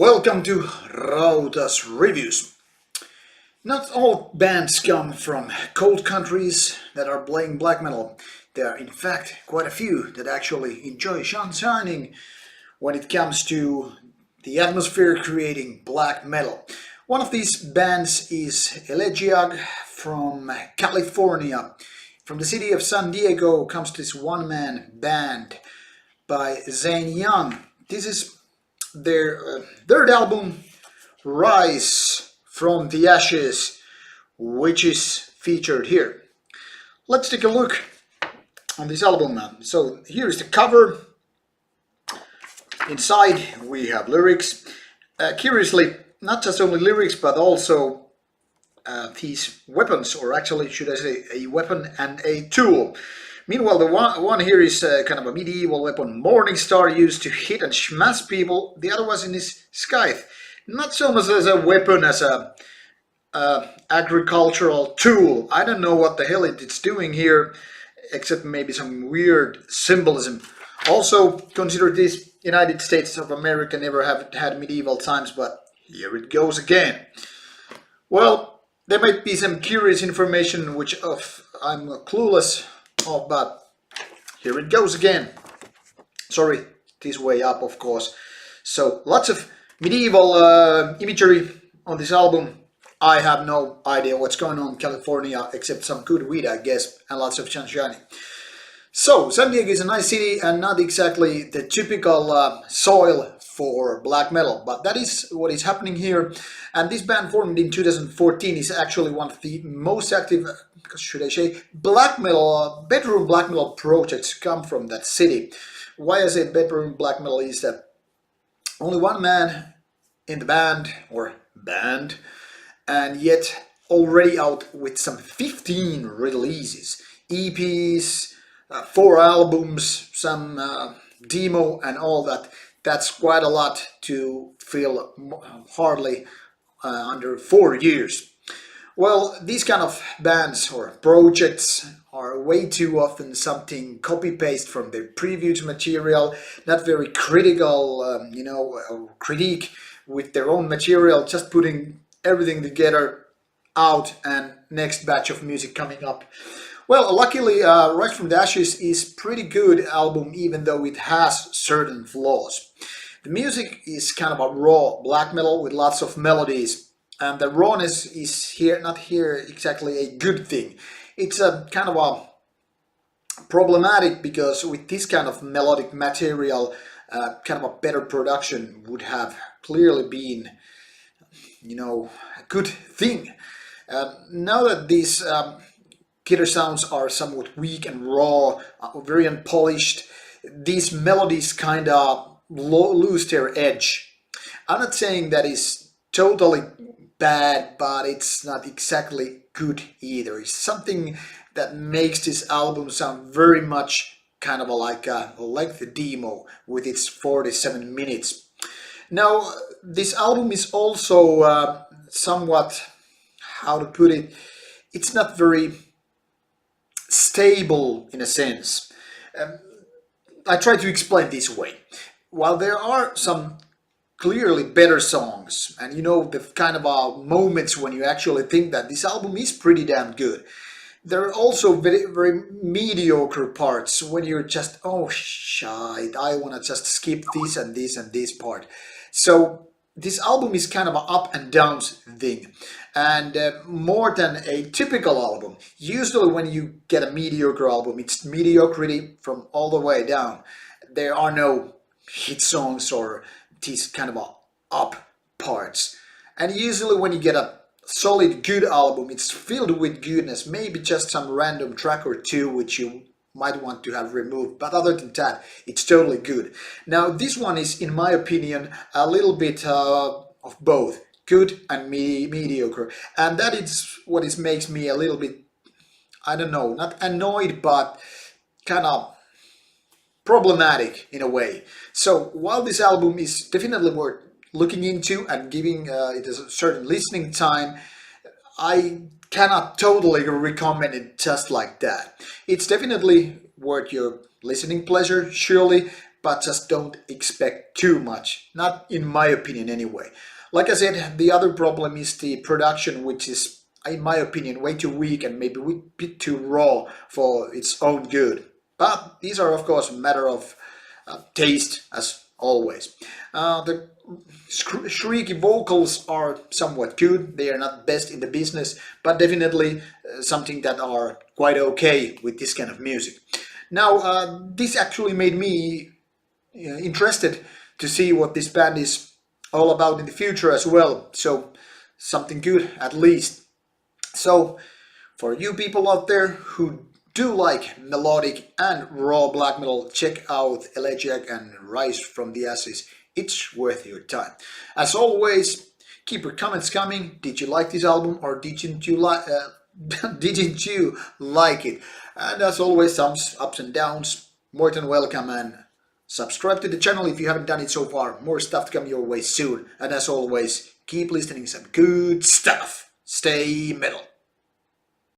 Welcome to Rauta's Reviews. Not all bands come from cold countries that are playing black metal. There are in fact quite a few that actually enjoy shining when it comes to the atmosphere creating black metal. One of these bands is Elegiac from California. From the city of San Diego comes this one-man band by Zane Young. This is their third album, Rise from the Ashes, which is featured here. Let's take a look on this album now. So here is the cover. Inside we have lyrics. Curiously, not just only lyrics but also these weapons, or actually should I say a weapon and a tool. Meanwhile, the one here is kind of a medieval weapon Morningstar used to hit and smash people. The other was in his scythe. Not so much as a weapon as a agricultural tool. I don't know what the hell it's doing here, except maybe some weird symbolism. Also, consider this United States of America never have had medieval times, but here it goes again. Well, there might be some curious information which I'm clueless of, but here it goes again. Sorry, this way up, of course. So lots of medieval imagery on this album. I have no idea what's going on in California, except some good weed, I guess, and lots of sunshine. So, San Diego is a nice city and not exactly the typical soil for black metal, but that is what is happening here. And this band, formed in 2014, is actually one of the most active, should I say, black metal, bedroom black metal projects come from that city. Why I say bedroom black metal is that only one man in the band, and yet already out with some 15 releases, EPs, 4 albums, some demo and all that. That's quite a lot to fill hardly under 4 years. Well, these kind of bands or projects are way too often something copy-paste from their previous material, not very critical, critique with their own material, just putting everything together out and next batch of music coming up. Well, luckily, Rise from the Ashes is pretty good album, even though it has certain flaws. The music is kind of a raw black metal with lots of melodies, and the rawness is not here exactly a good thing. It's a kind of a problematic, because with this kind of melodic material, kind of a better production would have clearly been, a good thing. Now that these guitar sounds are somewhat weak and raw, very unpolished, these melodies kind of lose their edge. I'm not saying that is totally bad, but it's not exactly good either. It's something that makes this album sound very much kind of like a lengthy demo with its 47 minutes. Now, this album is also somewhat, how to put it, it's not very stable in a sense. I try to explain this way. While there are some clearly better songs, and the kind of moments when you actually think that this album is pretty damn good, there are also very, very mediocre parts when you're just, oh shit, I want to just skip this and this and this part. So this album is kind of an up and downs thing, and more than a typical album. Usually when you get a mediocre album, it's mediocrity from all the way down. There are no hit songs or these kind of up parts. And usually when you get a solid good album, it's filled with goodness, maybe just some random track or two which you might want to have removed, but other than that, it's totally good. Now, this one is, in my opinion, a little bit of both, good and mediocre, and that is what makes me a little bit, I don't know, not annoyed, but kind of problematic in a way. So, while this album is definitely worth looking into and giving it a certain listening time, I cannot totally recommend it just like that. It's definitely worth your listening pleasure, surely, but just don't expect too much. Not in my opinion anyway. Like I said, the other problem is the production, which is, in my opinion, way too weak and maybe a bit too raw for its own good. But these are, of course, a matter of taste, as always. The shrieky vocals are somewhat good. They are not best in the business, but definitely something that are quite okay with this kind of music. Now, this actually made me interested to see what this band is all about in the future as well. So, something good at least. So, for you people out there who do like melodic and raw black metal, check out Elegiac and Rise from the Ashes. It's worth your time. As always, keep your comments coming. Did you like this album or didn't you like? Didn't you like it? And as always, some ups and downs, more than welcome. And subscribe to the channel if you haven't done it so far. More stuff to come your way soon. And as always, keep listening some good stuff. Stay metal.